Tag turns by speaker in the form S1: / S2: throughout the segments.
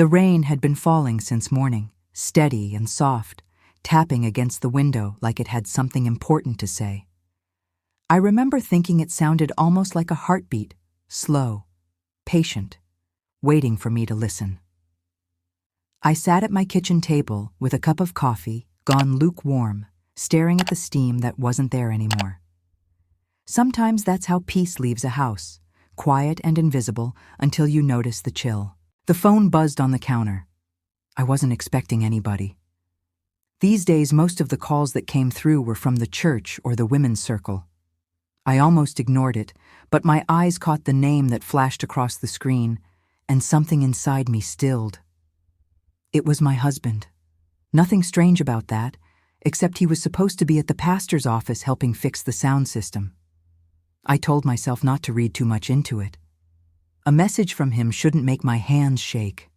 S1: The rain had been falling since morning, steady and soft, tapping against the window like it had something important to say. I remember thinking it sounded almost like a heartbeat, slow, patient, waiting for me to listen. I sat at my kitchen table with a cup of coffee, gone lukewarm, staring at the steam that wasn't there anymore. Sometimes that's how peace leaves a house, quiet and invisible until you notice the chill. The phone buzzed on the counter. I wasn't expecting anybody. These days, most of the calls that came through were from the church or the women's circle. I almost ignored it, but my eyes caught the name that flashed across the screen, and something inside me stilled. It was my husband. Nothing strange about that, except he was supposed to be at the pastor's office helping fix the sound system. I told myself not to read too much into it. A message from him shouldn't make my hands shake.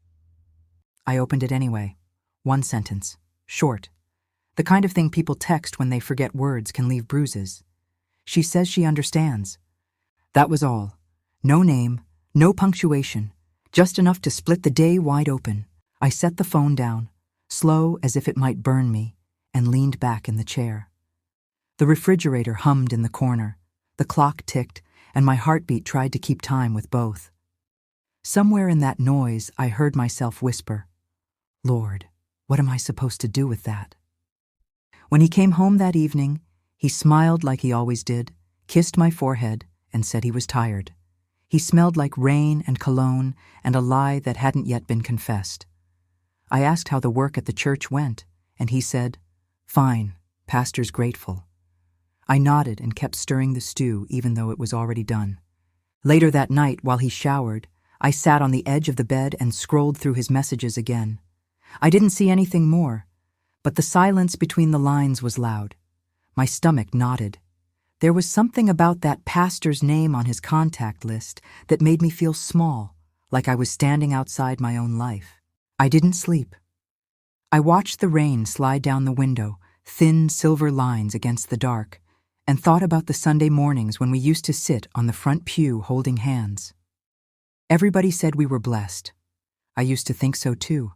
S1: I opened it anyway. One sentence. Short. The kind of thing people text when they forget words can leave bruises. She says she understands. That was all. No name, no punctuation, just enough to split the day wide open. I set the phone down, slow as if it might burn me, and leaned back in the chair. The refrigerator hummed in the corner, the clock ticked, and my heartbeat tried to keep time with both. Somewhere in that noise, I heard myself whisper, "Lord, what am I supposed to do with that?" When he came home that evening, he smiled like he always did, kissed my forehead, and said he was tired. He smelled like rain and cologne and a lie that hadn't yet been confessed. I asked how the work at the church went, and he said, "Fine, pastor's grateful." I nodded and kept stirring the stew even though it was already done. Later that night, while he showered, I sat on the edge of the bed and scrolled through his messages again. I didn't see anything more, but the silence between the lines was loud. My stomach knotted. There was something about that pastor's name on his contact list that made me feel small, like I was standing outside my own life. I didn't sleep. I watched the rain slide down the window, thin silver lines against the dark, and thought about the Sunday mornings when we used to sit on the front pew holding hands. Everybody said we were blessed. I used to think so too.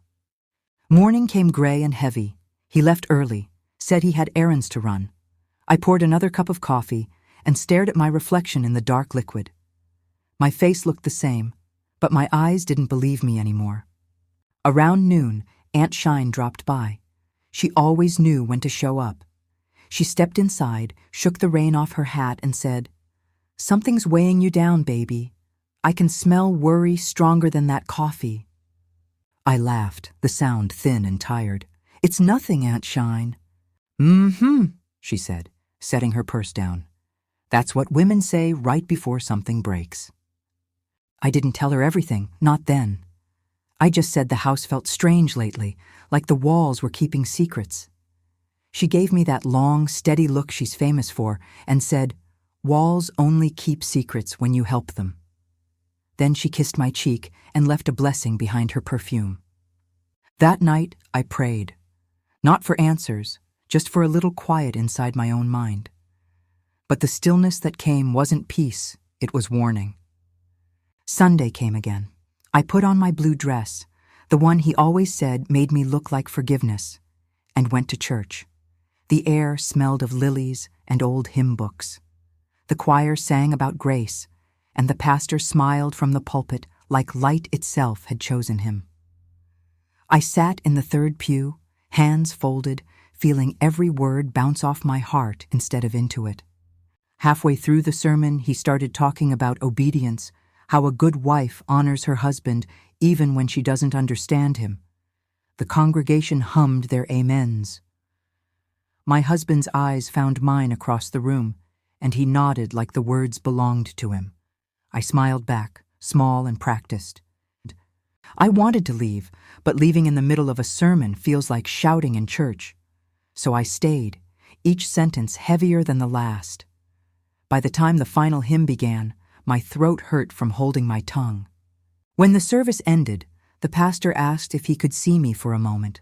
S1: Morning came gray and heavy. He left early, said he had errands to run. I poured another cup of coffee and stared at my reflection in the dark liquid. My face looked the same, but my eyes didn't believe me anymore. Around noon, Aunt Shine dropped by. She always knew when to show up. She stepped inside, shook the rain off her hat, and said, "Something's weighing you down, baby. I can smell worry stronger than that coffee." I laughed, the sound thin and tired. "It's nothing, Aunt Shine." "Mm-hmm," she said, setting her purse down. "That's what women say right before something breaks." I didn't tell her everything, not then. I just said the house felt strange lately, like the walls were keeping secrets. She gave me that long, steady look she's famous for and said, "Walls only keep secrets when you help them." Then she kissed my cheek and left a blessing behind her perfume. That night, I prayed. Not for answers, just for a little quiet inside my own mind. But the stillness that came wasn't peace, it was warning. Sunday came again. I put on my blue dress, the one he always said made me look like forgiveness, and went to church. The air smelled of lilies and old hymn books. The choir sang about grace, and the pastor smiled from the pulpit like light itself had chosen him. I sat in the third pew, hands folded, feeling every word bounce off my heart instead of into it. Halfway through the sermon, he started talking about obedience, how a good wife honors her husband even when she doesn't understand him. The congregation hummed their amens. My husband's eyes found mine across the room, and he nodded like the words belonged to him. I smiled back, small and practiced. I wanted to leave, but leaving in the middle of a sermon feels like shouting in church. So I stayed, each sentence heavier than the last. By the time the final hymn began, my throat hurt from holding my tongue. When the service ended, the pastor asked if he could see me for a moment.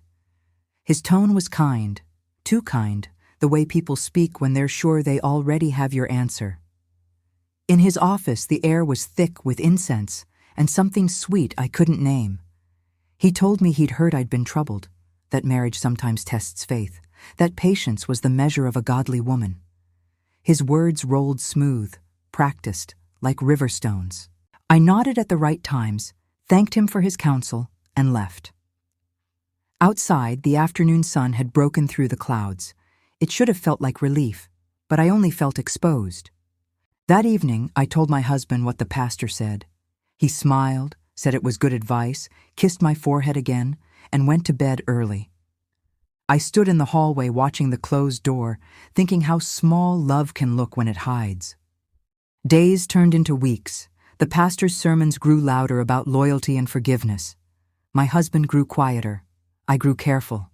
S1: His tone was kind, too kind, the way people speak when they're sure they already have your answer. In his office, the air was thick with incense and something sweet I couldn't name. He told me he'd heard I'd been troubled, that marriage sometimes tests faith, that patience was the measure of a godly woman. His words rolled smooth, practiced, like river stones. I nodded at the right times, thanked him for his counsel, and left. Outside, the afternoon sun had broken through the clouds. It should have felt like relief, but I only felt exposed. That evening, I told my husband what the pastor said. He smiled, said it was good advice, kissed my forehead again, and went to bed early. I stood in the hallway watching the closed door, thinking how small love can look when it hides. Days turned into weeks. The pastor's sermons grew louder about loyalty and forgiveness. My husband grew quieter. I grew careful.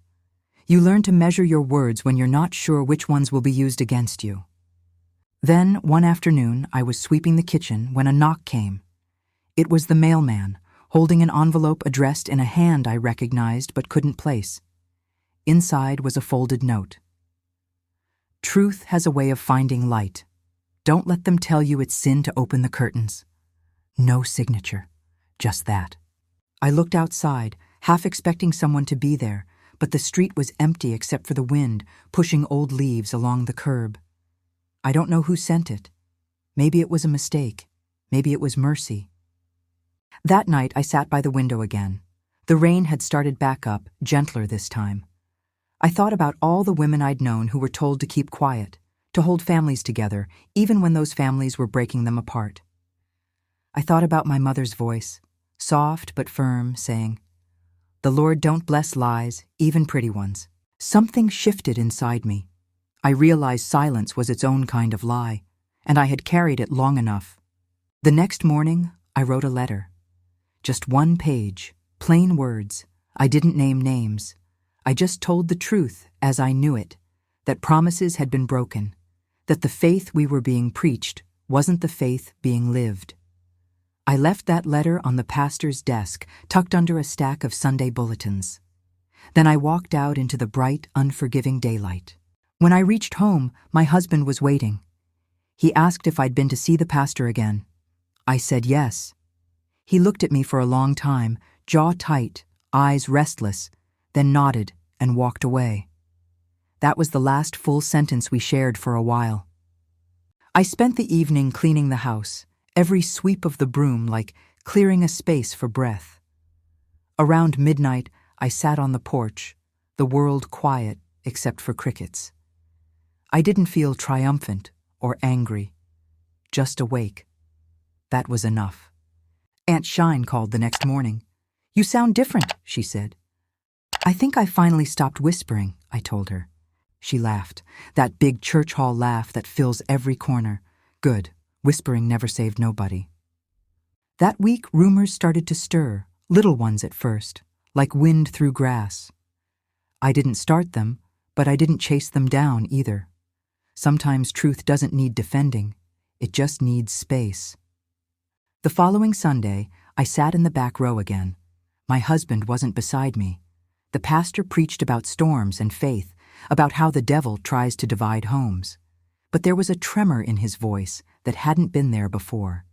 S1: You learn to measure your words when you're not sure which ones will be used against you. Then, one afternoon, I was sweeping the kitchen when a knock came. It was the mailman, holding an envelope addressed in a hand I recognized but couldn't place. Inside was a folded note. Truth has a way of finding light. Don't let them tell you it's sin to open the curtains. No signature, just that. I looked outside, half expecting someone to be there, but the street was empty except for the wind, pushing old leaves along the curb. I don't know who sent it. Maybe it was a mistake. Maybe it was mercy. That night I sat by the window again. The rain had started back up, gentler this time. I thought about all the women I'd known who were told to keep quiet, to hold families together, even when those families were breaking them apart. I thought about my mother's voice, soft but firm, saying, "The Lord don't bless lies, even pretty ones." Something shifted inside me. I realized silence was its own kind of lie, and I had carried it long enough. The next morning, I wrote a letter. Just one page, plain words. I didn't name names. I just told the truth as I knew it, that promises had been broken, that the faith we were being preached wasn't the faith being lived. I left that letter on the pastor's desk, tucked under a stack of Sunday bulletins. Then I walked out into the bright, unforgiving daylight. When I reached home, my husband was waiting. He asked if I'd been to see the pastor again. I said yes. He looked at me for a long time, jaw tight, eyes restless, then nodded and walked away. That was the last full sentence we shared for a while. I spent the evening cleaning the house, every sweep of the broom like clearing a space for breath. Around midnight, I sat on the porch, the world quiet except for crickets. I didn't feel triumphant or angry, just awake. That was enough. Aunt Shine called the next morning. "You sound different," she said. "I think I finally stopped whispering," I told her. She laughed, that big church hall laugh that fills every corner. Good, whispering never saved nobody. That week, rumors started to stir, little ones at first, like wind through grass. I didn't start them, but I didn't chase them down either. Sometimes truth doesn't need defending, it just needs space. The following Sunday, I sat in the back row again. My husband wasn't beside me. The pastor preached about storms and faith, about how the devil tries to divide homes. But there was a tremor in his voice that hadn't been there before.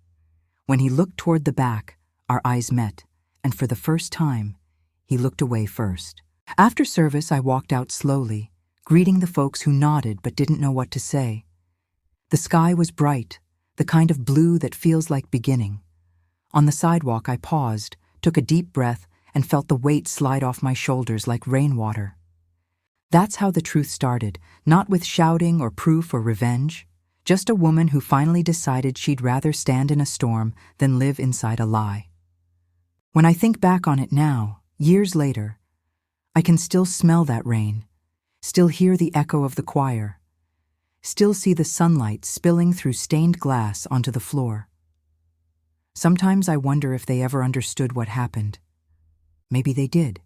S1: When he looked toward the back, our eyes met, and for the first time, he looked away first. After service, I walked out slowly, greeting the folks who nodded but didn't know what to say. The sky was bright, the kind of blue that feels like beginning. On the sidewalk, I paused, took a deep breath, and felt the weight slide off my shoulders like rainwater. That's how the truth started, not with shouting or proof or revenge, just a woman who finally decided she'd rather stand in a storm than live inside a lie. When I think back on it now, years later, I can still smell that rain, still hear the echo of the choir, still see the sunlight spilling through stained glass onto the floor. Sometimes I wonder if they ever understood what happened. Maybe they did.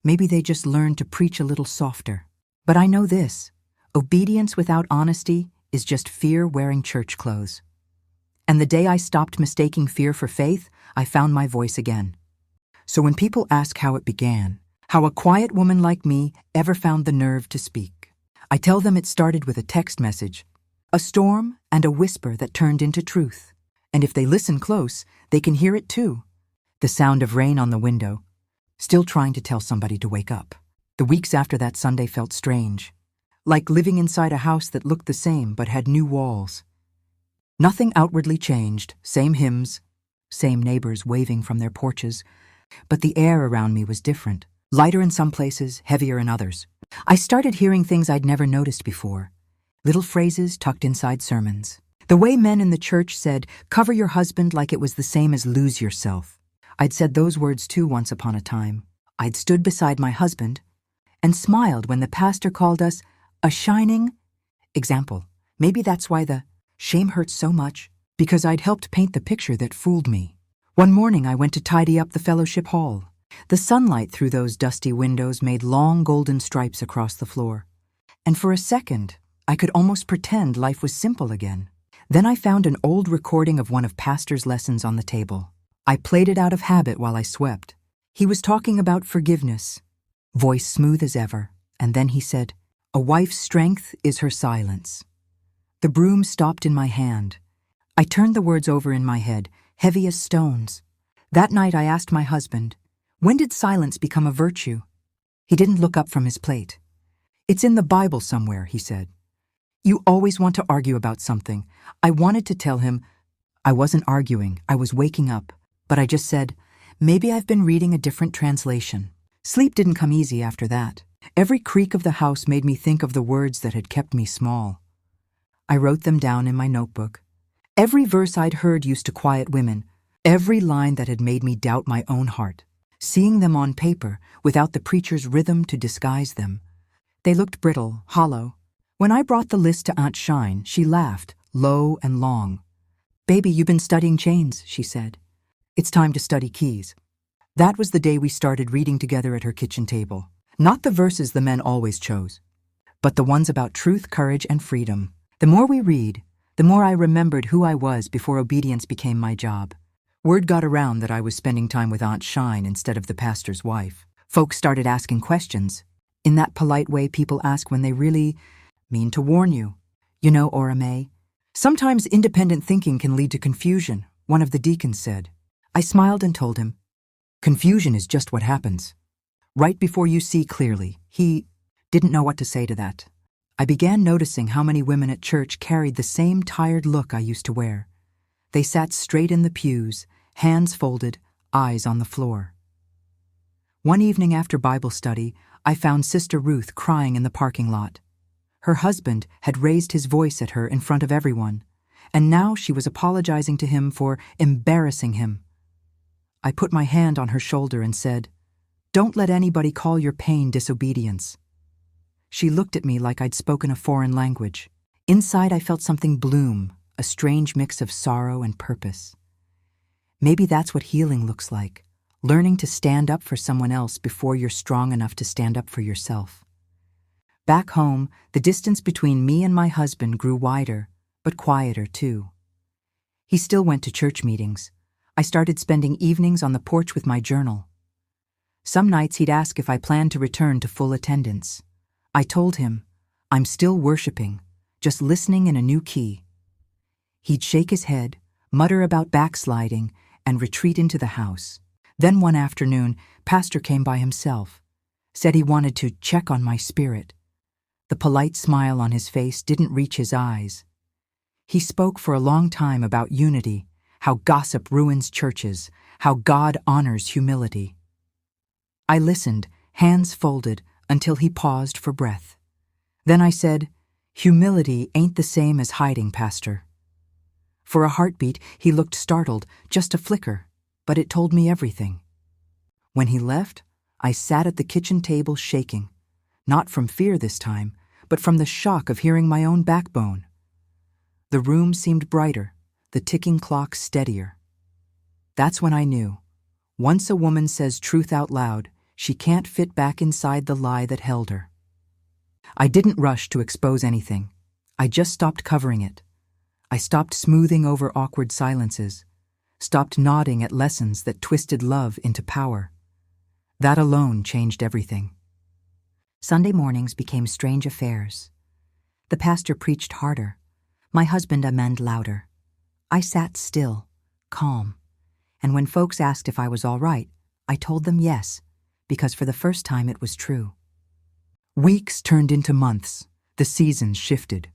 S1: Maybe they just learned to preach a little softer. But I know this: obedience without honesty is just fear wearing church clothes. And the day I stopped mistaking fear for faith, I found my voice again. So when people ask how it began, how a quiet woman like me ever found the nerve to speak, I tell them it started with a text message, a storm and a whisper that turned into truth. And if they listen close, they can hear it too. The sound of rain on the window, still trying to tell somebody to wake up. The weeks after that Sunday felt strange, like living inside a house that looked the same but had new walls. Nothing outwardly changed, same hymns, same neighbors waving from their porches, but the air around me was different, lighter in some places, heavier in others. I started hearing things I'd never noticed before, little phrases tucked inside sermons. The way men in the church said, "Cover your husband," like it was the same as "lose yourself." I'd said those words too once upon a time. I'd stood beside my husband and smiled when the pastor called us a shining example. Maybe that's why the shame hurts so much, because I'd helped paint the picture that fooled me. One morning I went to tidy up the fellowship hall. The sunlight through those dusty windows made long golden stripes across the floor. And for a second, I could almost pretend life was simple again. Then I found an old recording of one of Pastor's lessons on the table. I played it out of habit while I swept. He was talking about forgiveness, voice smooth as ever, and then he said, "A wife's strength is her silence." The broom stopped in my hand. I turned the words over in my head, heavy as stones. That night I asked my husband, "When did silence become a virtue?" He didn't look up from his plate. "It's in the Bible somewhere," he said. "You always want to argue about something." I wanted to tell him I wasn't arguing, I was waking up, but I just said, "Maybe I've been reading a different translation." Sleep didn't come easy after that. Every creak of the house made me think of the words that had kept me small. I wrote them down in my notebook. Every verse I'd heard used to quiet women, every line that had made me doubt my own heart. Seeing them on paper, without the preacher's rhythm to disguise them, they looked brittle, hollow. When I brought the list to Aunt Shine, she laughed, low and long. "Baby, you've been studying chains," she said. "It's time to study keys." That was the day we started reading together at her kitchen table. Not the verses the men always chose, but the ones about truth, courage, and freedom. The more we read, the more I remembered who I was before obedience became my job. Word got around that I was spending time with Aunt Shine instead of the pastor's wife. Folks started asking questions, in that polite way people ask when they really mean to warn you. "You know, Ora Mae, sometimes independent thinking can lead to confusion," one of the deacons said. I smiled and told him, "Confusion is just what happens. Right before you see clearly." He didn't know what to say to that. I began noticing how many women at church carried the same tired look I used to wear. They sat straight in the pews, hands folded, eyes on the floor. One evening after Bible study, I found Sister Ruth crying in the parking lot. Her husband had raised his voice at her in front of everyone, and now she was apologizing to him for embarrassing him. I put my hand on her shoulder and said, "Don't let anybody call your pain disobedience." She looked at me like I'd spoken a foreign language. Inside I felt something bloom, a strange mix of sorrow and purpose. Maybe that's what healing looks like, learning to stand up for someone else before you're strong enough to stand up for yourself. Back home, the distance between me and my husband grew wider, but quieter too. He still went to church meetings. I started spending evenings on the porch with my journal. Some nights he'd ask if I planned to return to full attendance. I told him, "I'm still worshiping, just listening in a new key." He'd shake his head, mutter about backsliding, and retreat into the house. Then one afternoon, Pastor came by himself, said he wanted to check on my spirit. The polite smile on his face didn't reach his eyes. He spoke for a long time about unity, how gossip ruins churches, how God honors humility. I listened, hands folded, until he paused for breath. Then I said, "Humility ain't the same as hiding, Pastor." For a heartbeat, he looked startled, just a flicker, but it told me everything. When he left, I sat at the kitchen table shaking, not from fear this time, but from the shock of hearing my own backbone. The room seemed brighter, the ticking clock steadier. That's when I knew. Once a woman says truth out loud, she can't fit back inside the lie that held her. I didn't rush to expose anything. I just stopped covering it. I stopped smoothing over awkward silences, stopped nodding at lessons that twisted love into power. That alone changed everything. Sunday mornings became strange affairs. The pastor preached harder. My husband amended louder. I sat still, calm, and when folks asked if I was all right, I told them yes, because for the first time it was true. Weeks turned into months. The seasons shifted.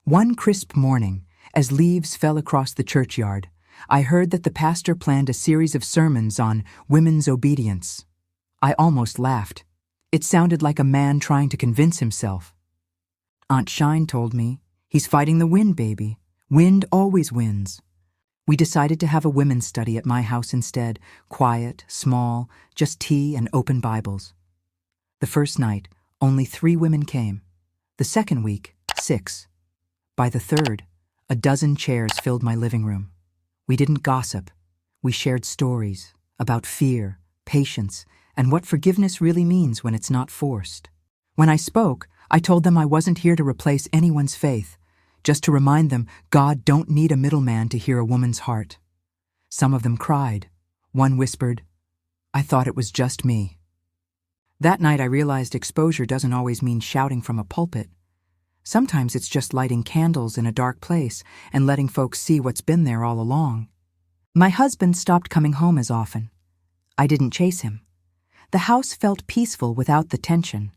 S1: One crisp morning, as leaves fell across the churchyard, I heard that the pastor planned a series of sermons on women's obedience. I almost laughed. It sounded like a man trying to convince himself. Aunt Shine told me, "He's fighting the wind, baby. Wind always wins." We decided to have a women's study at my house instead, quiet, small, just tea and open Bibles. The first night, only 3 women came. The second week, 6. By the third, a dozen chairs filled my living room. We didn't gossip. We shared stories about fear, patience, and what forgiveness really means when it's not forced. When I spoke, I told them I wasn't here to replace anyone's faith, just to remind them God don't need a middleman to hear a woman's heart. Some of them cried. One whispered, "I thought it was just me." That night I realized exposure doesn't always mean shouting from a pulpit. Sometimes it's just lighting candles in a dark place and letting folks see what's been there all along. My husband stopped coming home as often. I didn't chase him. The house felt peaceful without the tension.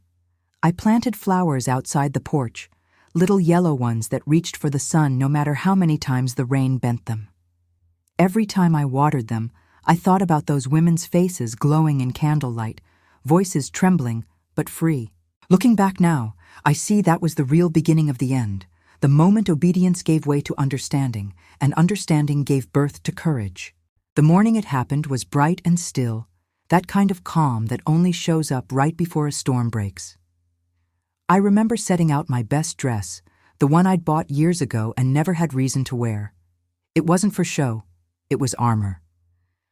S1: I planted flowers outside the porch, little yellow ones that reached for the sun no matter how many times the rain bent them. Every time I watered them, I thought about those women's faces glowing in candlelight, voices trembling, but free. Looking back now, I see that was the real beginning of the end, the moment obedience gave way to understanding, and understanding gave birth to courage. The morning it happened was bright and still, that kind of calm that only shows up right before a storm breaks. I remember setting out my best dress, the one I'd bought years ago and never had reason to wear. It wasn't for show, it was armor.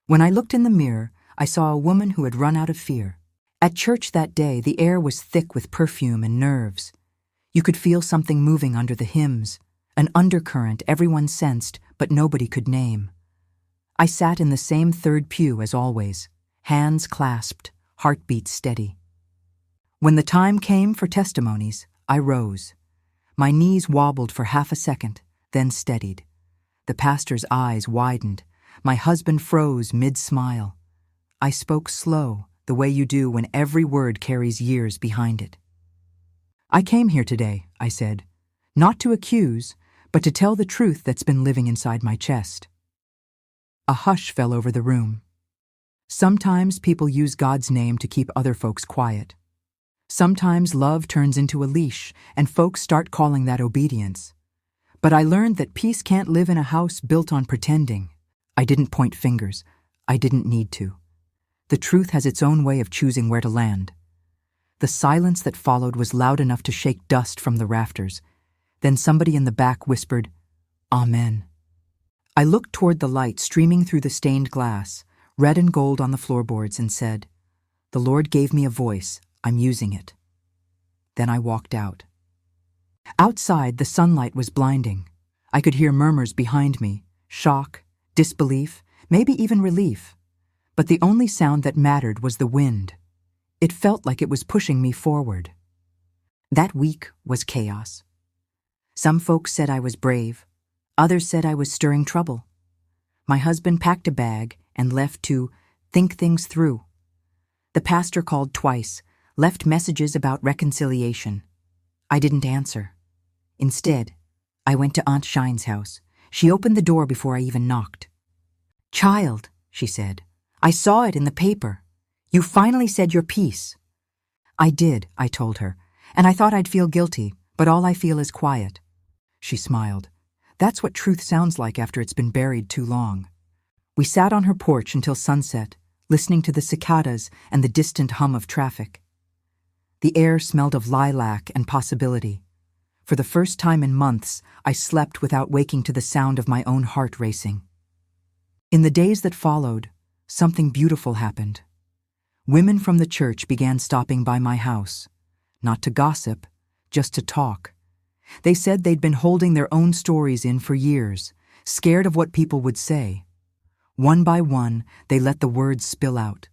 S1: When I looked in the mirror, I saw a woman who had run out of fear. At church that day, the air was thick with perfume and nerves. You could feel something moving under the hymns, an undercurrent everyone sensed but nobody could name. I sat in the same third pew as always, hands clasped, heartbeat steady. When the time came for testimonies, I rose. My knees wobbled for half a second, then steadied. The pastor's eyes widened. My husband froze mid-smile. I spoke slow, the way you do when every word carries years behind it. "I came here today," I said, "not to accuse, but to tell the truth that's been living inside my chest." A hush fell over the room. Sometimes people use God's name to keep other folks quiet. Sometimes love turns into a leash, and folks start calling that obedience. But I learned that peace can't live in a house built on pretending. I didn't point fingers. I didn't need to. The truth has its own way of choosing where to land. The silence that followed was loud enough to shake dust from the rafters. Then somebody in the back whispered, "Amen." I looked toward the light streaming through the stained glass, red and gold on the floorboards, and said, "The Lord gave me a voice. I'm using it." Then I walked out. Outside, the sunlight was blinding. I could hear murmurs behind me, shock, disbelief, maybe even relief. But the only sound that mattered was the wind. It felt like it was pushing me forward. That week was chaos. Some folks said I was brave. Others said I was stirring trouble. My husband packed a bag and left to think things through. The pastor called twice, left messages about reconciliation. I didn't answer. Instead, I went to Aunt Shine's house. She opened the door before I even knocked. "Child," she said, "I saw it in the paper. You finally said your piece." "I did," I told her, "and I thought I'd feel guilty, but all I feel is quiet." She smiled. That's what truth sounds like after it's been buried too long. We sat on her porch until sunset, listening to the cicadas and the distant hum of traffic. The air smelled of lilac and possibility. For the first time in months, I slept without waking to the sound of my own heart racing. In the days that followed, something beautiful happened. Women from the church began stopping by my house, not to gossip, just to talk. They said they'd been holding their own stories in for years, scared of what people would say. One by one, they let the words spill out.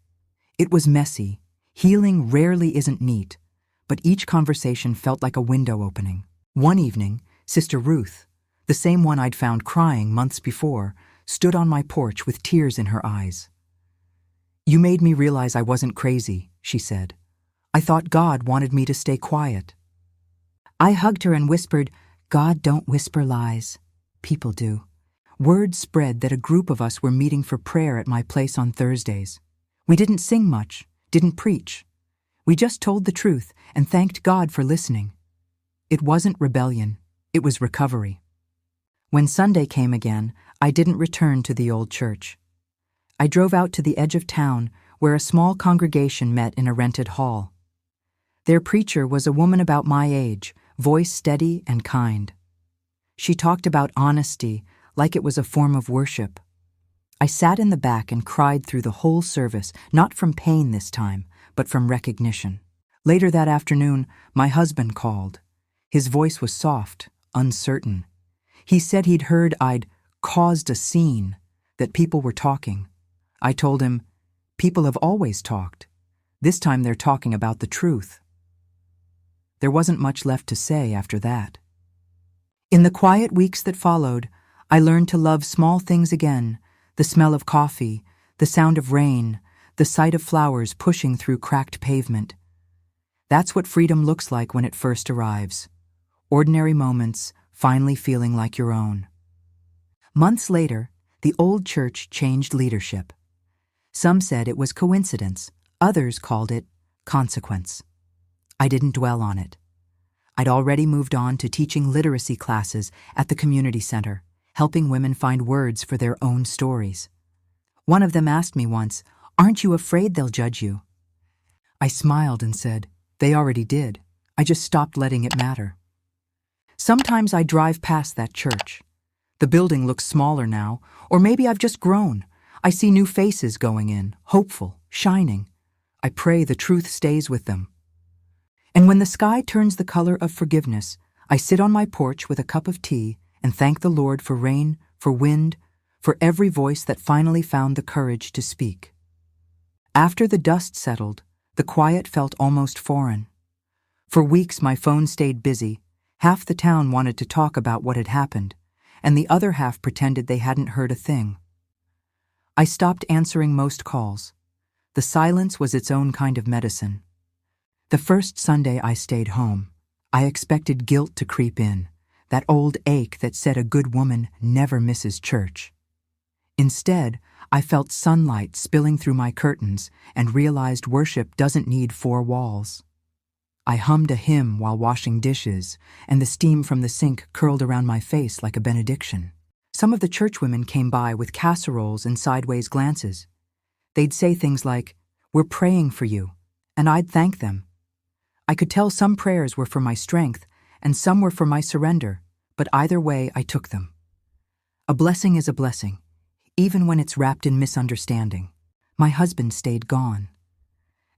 S1: It was messy. Healing rarely isn't neat, but each conversation felt like a window opening. One evening, Sister Ruth, the same one I'd found crying months before, stood on my porch with tears in her eyes. "You made me realize I wasn't crazy," she said. "I thought God wanted me to stay quiet." I hugged her and whispered, "God don't whisper lies. People do." Word spread that a group of us were meeting for prayer at my place on Thursdays. We didn't sing much, didn't preach. We just told the truth and thanked God for listening. It wasn't rebellion, it was recovery. When Sunday came again, I didn't return to the old church. I drove out to the edge of town where a small congregation met in a rented hall. Their preacher was a woman about my age, voice steady and kind. She talked about honesty like it was a form of worship. I sat in the back and cried through the whole service, not from pain this time, but from recognition. Later that afternoon, my husband called. His voice was soft, uncertain. He said he'd heard I'd caused a scene, that people were talking. I told him, "People have always talked. This time they're talking about the truth." There wasn't much left to say after that. In the quiet weeks that followed, I learned to love small things again, the smell of coffee, the sound of rain, the sight of flowers pushing through cracked pavement. That's what freedom looks like when it first arrives. Ordinary moments, finally feeling like your own. Months later, the old church changed leadership. Some said it was coincidence, others called it consequence. I didn't dwell on it. I'd already moved on to teaching literacy classes at the community center, helping women find words for their own stories. One of them asked me once, "Aren't you afraid they'll judge you?" I smiled and said, "They already did. I just stopped letting it matter." Sometimes I drive past that church. The building looks smaller now, or maybe I've just grown. I see new faces going in, hopeful, shining. I pray the truth stays with them. And when the sky turns the color of forgiveness, I sit on my porch with a cup of tea and thank the Lord for rain, for wind, for every voice that finally found the courage to speak. After the dust settled, the quiet felt almost foreign. For weeks my phone stayed busy. Half the town wanted to talk about what had happened, and the other half pretended they hadn't heard a thing. I stopped answering most calls. The silence was its own kind of medicine. The first Sunday I stayed home, I expected guilt to creep in, that old ache that said a good woman never misses church. Instead, I felt sunlight spilling through my curtains and realized worship doesn't need four walls. I hummed a hymn while washing dishes, and the steam from the sink curled around my face like a benediction. Some of the churchwomen came by with casseroles and sideways glances. They'd say things like, "We're praying for you," and I'd thank them. I could tell some prayers were for my strength, and some were for my surrender, but either way I took them. A blessing is a blessing, even when it's wrapped in misunderstanding. My husband stayed gone.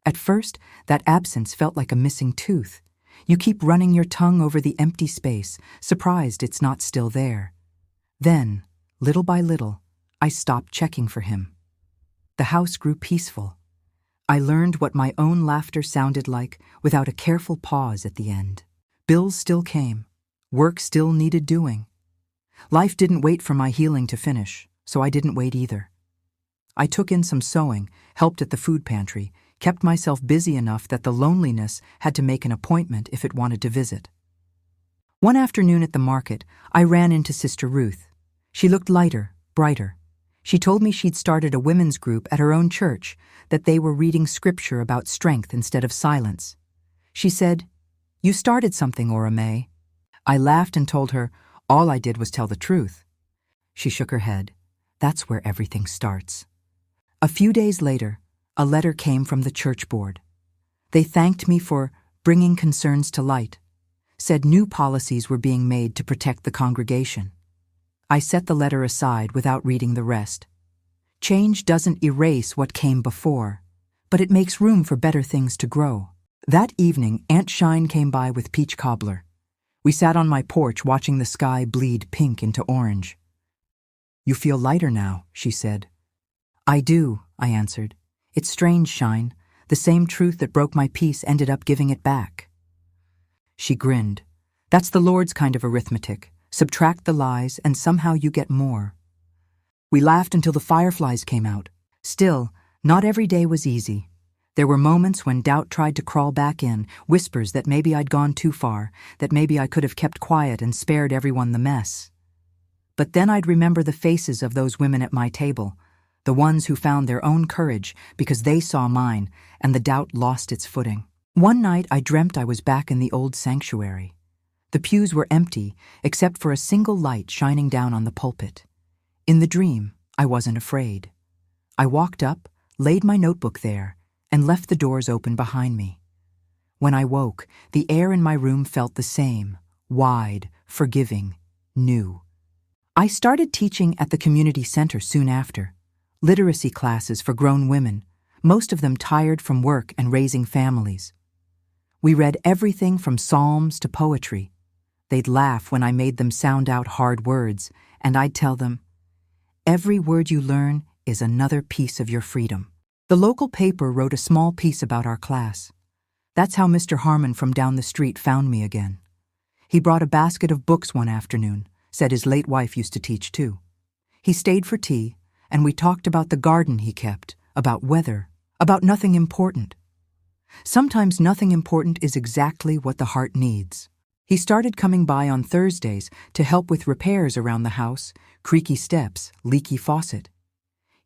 S1: At first, that absence felt like a missing tooth. You keep running your tongue over the empty space, surprised it's not still there. Then, little by little, I stopped checking for him. The house grew peaceful. I learned what my own laughter sounded like without a careful pause at the end. Bills still came. Work still needed doing. Life didn't wait for my healing to finish, so I didn't wait either. I took in some sewing, helped at the food pantry, kept myself busy enough that the loneliness had to make an appointment if it wanted to visit. One afternoon at the market, I ran into Sister Ruth. She looked lighter, brighter. She told me she'd started a women's group at her own church, that they were reading scripture about strength instead of silence. She said, "You started something, Ora Mae." I laughed and told her, all I did was tell the truth. She shook her head. That's where everything starts. A few days later, a letter came from the church board. They thanked me for bringing concerns to light, said new policies were being made to protect the congregation. I set the letter aside without reading the rest. Change doesn't erase what came before, but it makes room for better things to grow. That evening, Aunt Shine came by with peach cobbler. We sat on my porch watching the sky bleed pink into orange. "You feel lighter now," she said. "I do," I answered. "It's strange, Shine. The same truth that broke my peace ended up giving it back." She grinned. "That's the Lord's kind of arithmetic. Subtract the lies, and somehow you get more." We laughed until the fireflies came out. Still, Not every day was easy. There were moments when doubt tried to crawl back in, whispers that maybe I'd gone too far, that maybe I could have kept quiet and spared everyone the mess. But then I'd remember the faces of those women at my table, the ones who found their own courage because they saw mine, and the doubt lost its footing. One night I dreamt I was back in the old sanctuary. The pews were empty, except for a single light shining down on the pulpit. In the dream, I wasn't afraid. I walked up, laid my notebook there, and left the doors open behind me. When I woke, the air in my room felt the same, wide, forgiving, new. I started teaching at the community center soon after, literacy classes for grown women, most of them tired from work and raising families. We read everything from psalms to poetry. They'd laugh when I made them sound out hard words, and I'd tell them, "Every word you learn is another piece of your freedom." The local paper wrote a small piece about our class. That's how Mr. Harmon from down the street found me again. He brought a basket of books one afternoon, said his late wife used to teach too. He stayed for tea, and we talked about the garden he kept, about weather, about nothing important. Sometimes nothing important is exactly what the heart needs. He started coming by on Thursdays to help with repairs around the house, creaky steps, leaky faucet.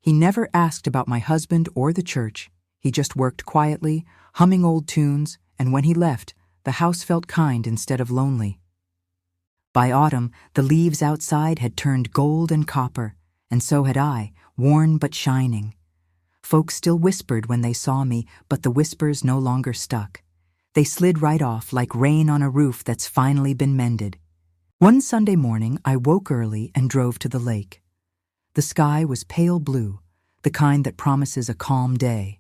S1: He never asked about my husband or the church. He just worked quietly, humming old tunes, and when he left, the house felt kind instead of lonely. By autumn, the leaves outside had turned gold and copper, and so had I, worn but shining. Folks still whispered when they saw me, but the whispers no longer stuck. They slid right off like rain on a roof that's finally been mended. One Sunday morning, I woke early and drove to the lake. The sky was pale blue, the kind that promises a calm day.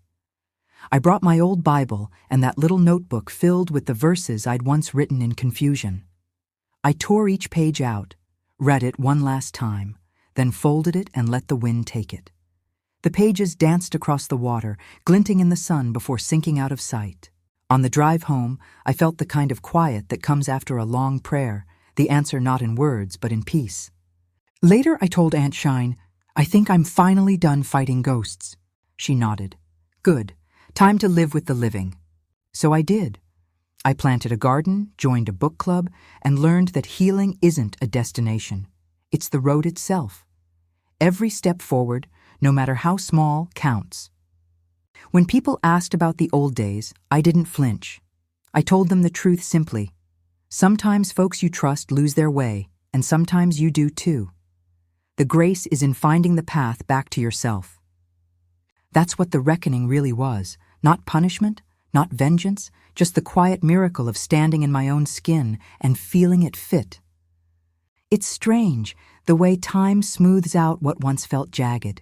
S1: I brought my old Bible and that little notebook filled with the verses I'd once written in confusion. I tore each page out, read it one last time, then folded it and let the wind take it. The pages danced across the water, glinting in the sun before sinking out of sight. On the drive home, I felt the kind of quiet that comes after a long prayer, the answer not in words but in peace. Later I told Aunt Shine, "I think I'm finally done fighting ghosts." She nodded. "Good. Time to live with the living." So I did. I planted a garden, joined a book club, and learned that healing isn't a destination. It's the road itself. Every step forward, no matter how small, counts. When people asked about the old days, I didn't flinch. I told them the truth simply. Sometimes folks you trust lose their way, and sometimes you do too. The grace is in finding the path back to yourself. That's what the reckoning really was, not punishment, not vengeance, just the quiet miracle of standing in my own skin and feeling it fit. It's strange, the way time smooths out what once felt jagged.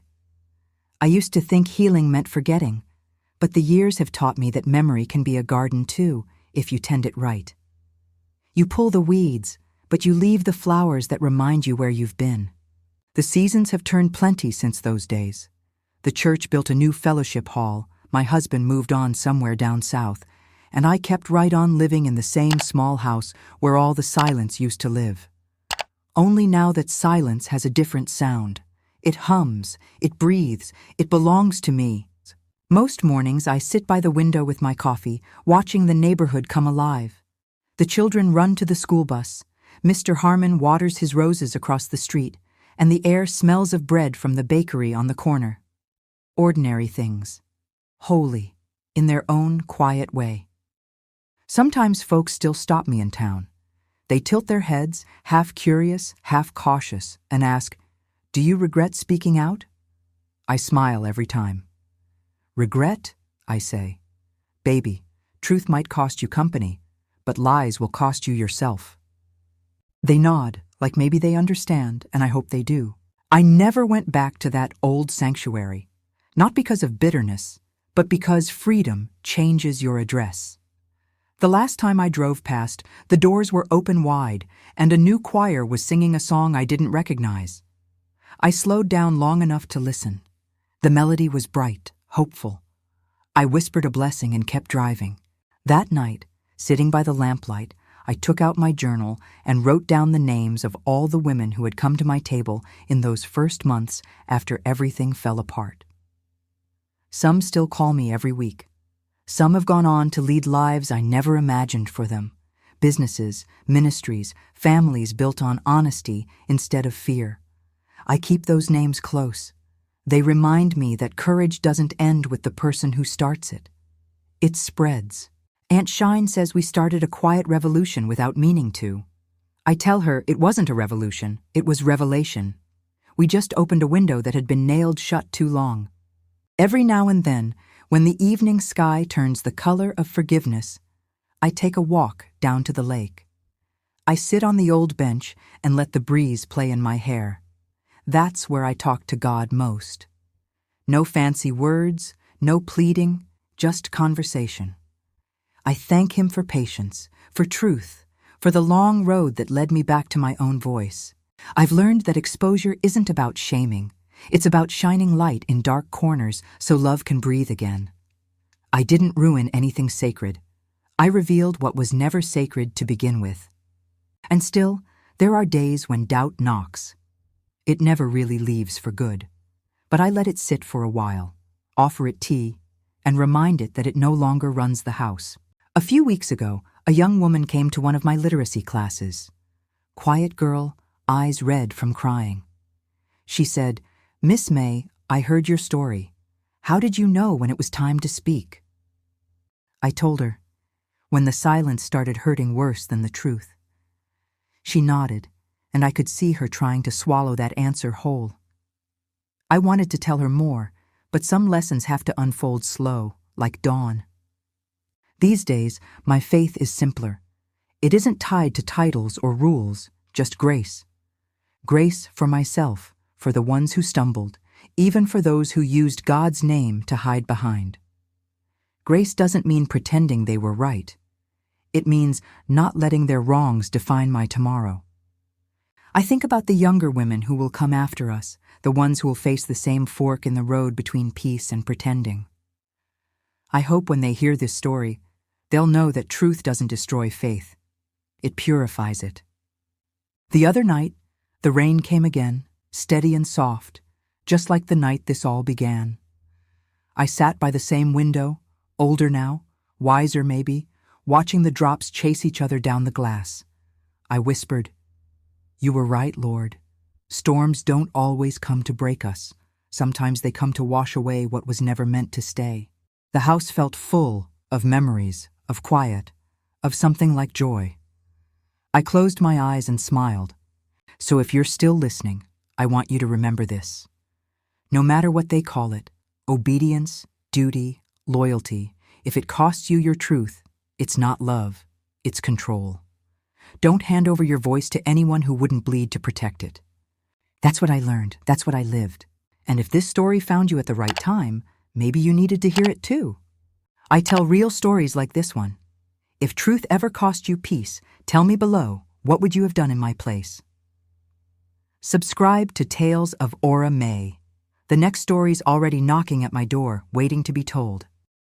S1: I used to think healing meant forgetting, but the years have taught me that memory can be a garden too, if you tend it right. You pull the weeds, but you leave the flowers that remind you where you've been. The seasons have turned plenty since those days. The church built a new fellowship hall, my husband moved on somewhere down south, and I kept right on living in the same small house where all the silence used to live. Only now that silence has a different sound. It hums, it breathes, it belongs to me. Most mornings I sit by the window with my coffee, watching the neighborhood come alive. The children run to the school bus, Mr. Harmon waters his roses across the street, and the air smells of bread from the bakery on the corner. Ordinary things. Holy, in their own quiet way. Sometimes folks still stop me in town. They tilt their heads, half curious, half cautious, and ask, "Do you regret speaking out?" I smile every time. "Regret?" I say. "Baby, truth might cost you company, but lies will cost you yourself." They nod, like maybe they understand, and I hope they do. I never went back to that old sanctuary, not because of bitterness, but because freedom changes your address. The last time I drove past, the doors were open wide, and a new choir was singing a song I didn't recognize. I slowed down long enough to listen. The melody was bright, hopeful. I whispered a blessing and kept driving. That night, sitting by the lamplight, I took out my journal and wrote down the names of all the women who had come to my table in those first months after everything fell apart. Some still call me every week. Some have gone on to lead lives I never imagined for them. Businesses, ministries, families built on honesty instead of fear. I keep those names close. They remind me that courage doesn't end with the person who starts it. It spreads. Aunt Shine says we started a quiet revolution without meaning to. I tell her it wasn't a revolution, it was revelation. We just opened a window that had been nailed shut too long. Every now and then, when the evening sky turns the color of forgiveness, I take a walk down to the lake. I sit on the old bench and let the breeze play in my hair. That's where I talk to God most. No fancy words, no pleading, just conversation. I thank Him for patience, for truth, for the long road that led me back to my own voice. I've learned that exposure isn't about shaming. It's about shining light in dark corners so love can breathe again. I didn't ruin anything sacred. I revealed what was never sacred to begin with. And still, there are days when doubt knocks. It never really leaves for good. But I let it sit for a while, offer it tea, and remind it that it no longer runs the house. A few weeks ago, a young woman came to one of my literacy classes. Quiet girl, eyes red from crying. She said, "Miss May, I heard your story. How did you know when it was time to speak?" I told her, when the silence started hurting worse than the truth. She nodded, and I could see her trying to swallow that answer whole. I wanted to tell her more, but some lessons have to unfold slow, like dawn. These days, my faith is simpler. It isn't tied to titles or rules, just grace. Grace for myself, for the ones who stumbled, even for those who used God's name to hide behind. Grace doesn't mean pretending they were right. It means not letting their wrongs define my tomorrow. I think about the younger women who will come after us, the ones who will face the same fork in the road between peace and pretending. I hope when they hear this story, they'll know that truth doesn't destroy faith. It purifies it. The other night, the rain came again, steady and soft, just like the night this all began. I sat by the same window, older now, wiser maybe, watching the drops chase each other down the glass. I whispered, "You were right, Lord. Storms don't always come to break us. Sometimes they come to wash away what was never meant to stay." The house felt full of memories, of quiet, of something like joy. I closed my eyes and smiled. So if you're still listening, I want you to remember this. No matter what they call it, obedience, duty, loyalty, if it costs you your truth, it's not love, it's control. Don't hand over your voice to anyone who wouldn't bleed to protect it. That's what I learned, that's what I lived. And if this story found you at the right time, maybe you needed to hear it too. I tell real stories like this one. If truth ever cost you peace, tell me below, what would you have done in my place? Subscribe to Tales of Ora Mae. The next story's already knocking at my door, waiting to be told.